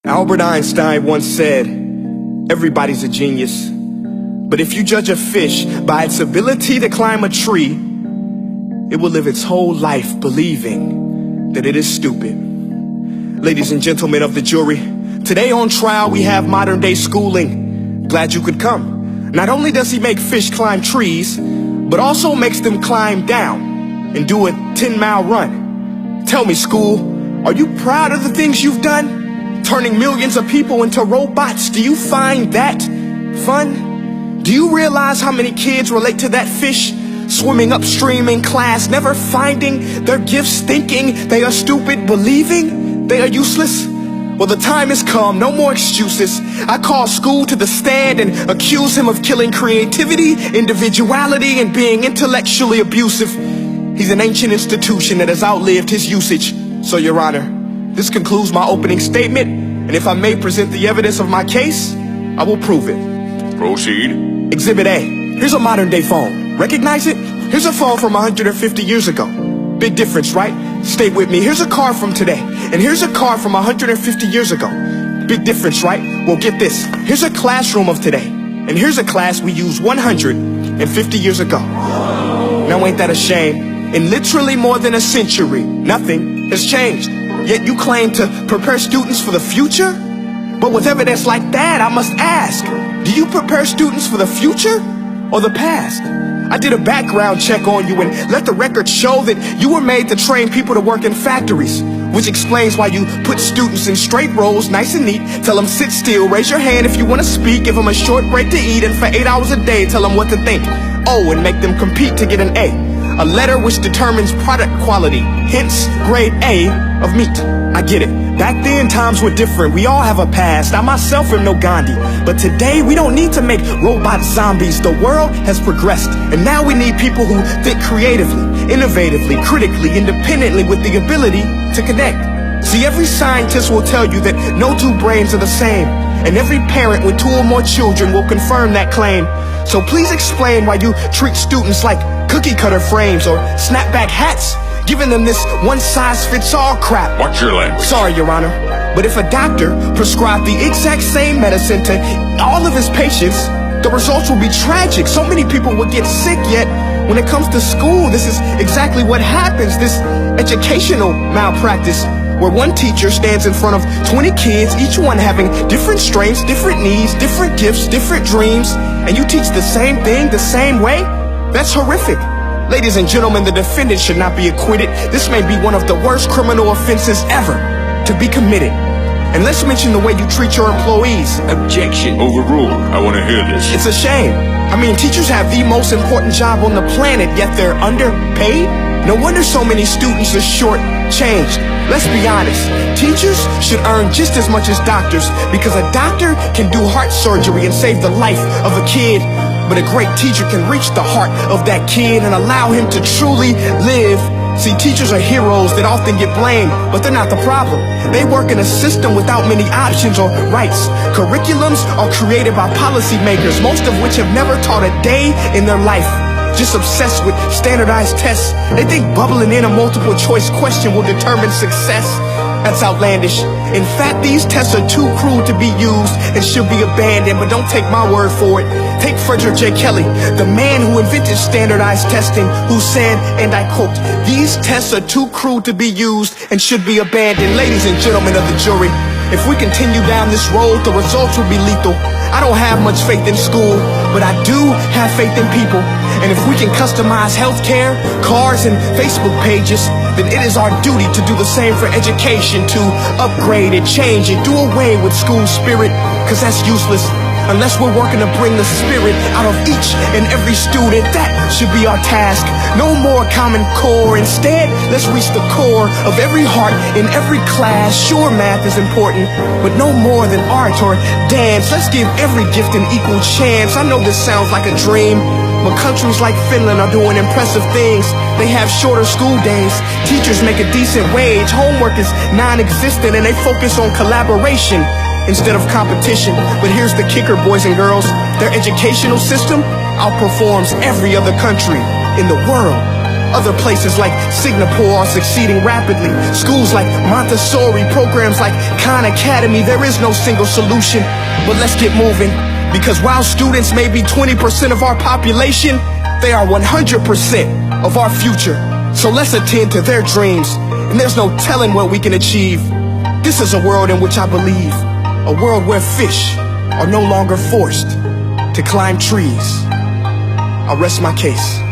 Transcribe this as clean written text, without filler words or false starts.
Albert Einstein once said, everybody's a genius, but if you judge a fish by its ability to climb a tree, it will live its whole life believing that it is stupid. Ladies and gentlemen of the jury, today on trial we have modern day schooling. Glad you could come. Not only does he make fish climb trees, but also makes them climb down and do a 10-mile run. Tell me, school, are you proud of the things you've done? Turning millions of people into robots, do you find that fun? Do you realize how many kids relate to that fish swimming upstream in class, never finding their gifts, thinking they are stupid, believing they are useless? Well, the time has come, no more excuses. I call school to the stand and accuse him of killing creativity, individuality, and being intellectually abusive. He's an ancient institution that has outlived his usage. So, Your Honor, this concludes my opening statement, and if I may present the evidence of my case, I will prove it. Proceed. Exhibit A. Here's a modern day phone. Recognize it? Here's a phone from 150 years ago. Big difference, right? Stay with me. Here's a car from today, and here's a car from 150 years ago. Big difference, right? Well, get this. Here's a classroom of today, and here's a class we used 150 years ago. Now ain't that a shame? In literally more than a century, nothing has changed. Yet you claim to prepare students for the future? But with evidence like that, I must ask, do you prepare students for the future or the past? I did a background check on you and let the record show that you were made to train people to work in factories, which explains why you put students in straight rows, nice and neat, tell them sit still, raise your hand if you want to speak, give them a short break to eat, and for 8 hours a day, tell them what to think. Oh, and make them compete to get an A letter which determines product quality, hence grade A of meat. I get it. Back then, times were different. We all have a past. I myself am no Gandhi. But today, we don't need to make robot zombies. The world has progressed. And now we need people who think creatively, innovatively, critically, independently, with the ability to connect. See, every scientist will tell you that no two brains are the same. And every parent with 2 or more children will confirm that claim. So please explain why you treat students like cookie cutter frames or snapback hats, giving them this one-size-fits-all crap. Watch your language. Sorry, Your Honor, but if a doctor prescribed the exact same medicine to all of his patients, the results will be tragic. So many people will get sick, yet when it comes to school, this is exactly what happens, this educational malpractice, where one teacher stands in front of 20 kids, each one having different strengths, different needs, different gifts, different dreams, and you teach the same thing the same way? That's horrific. Ladies and gentlemen, the defendant should not be acquitted. This may be one of the worst criminal offenses ever to be committed. And let's mention the way you treat your employees. Objection. Overruled. I want to hear this. It's a shame. I mean, teachers have the most important job on the planet, yet they're underpaid? No wonder so many students are short-changed. Let's be honest. Teachers should earn just as much as doctors, because a doctor can do heart surgery and save the life of a kid. But a great teacher can reach the heart of that kid and allow him to truly live. See, teachers are heroes that often get blamed, but they're not the problem. They work in a system without many options or rights. Curriculums are created by policymakers, most of which have never taught a day in their life. Just obsessed with standardized tests. They think bubbling in a multiple choice question will determine success. That's outlandish. In fact, these tests are too cruel to be used and should be abandoned, but don't take my word for it. Take Frederick J. Kelly, the man who invented standardized testing, who said, and I quote, "These tests are too cruel to be used and should be abandoned." Ladies and gentlemen of the jury, if we continue down this road, the results will be lethal. I don't have much faith in school, but I do have faith in people. And if we can customize healthcare, cars, and Facebook pages, then it is our duty to do the same for education, to upgrade and change and do away with school spirit, because that's useless. Unless we're working to bring the spirit out of each and every student, that should be our task. No more Common Core. Instead, let's reach the core of every heart in every class. Sure, math is important, but no more than art or dance. Let's give every gift an equal chance. I know this sounds like a dream, but countries like Finland are doing impressive things. They have shorter school days. Teachers make a decent wage. Homework is non-existent, and they focus on collaboration instead of competition. But here's the kicker, boys and girls. Their educational system outperforms every other country in the world. Other places like Singapore are succeeding rapidly. Schools like Montessori, programs like Khan Academy. There is no single solution, but let's get moving. Because while students may be 20% of our population, they are 100% of our future. So let's attend to their dreams, and there's no telling what we can achieve. This is a world in which I believe, a world where fish are no longer forced to climb trees. I'll rest my case.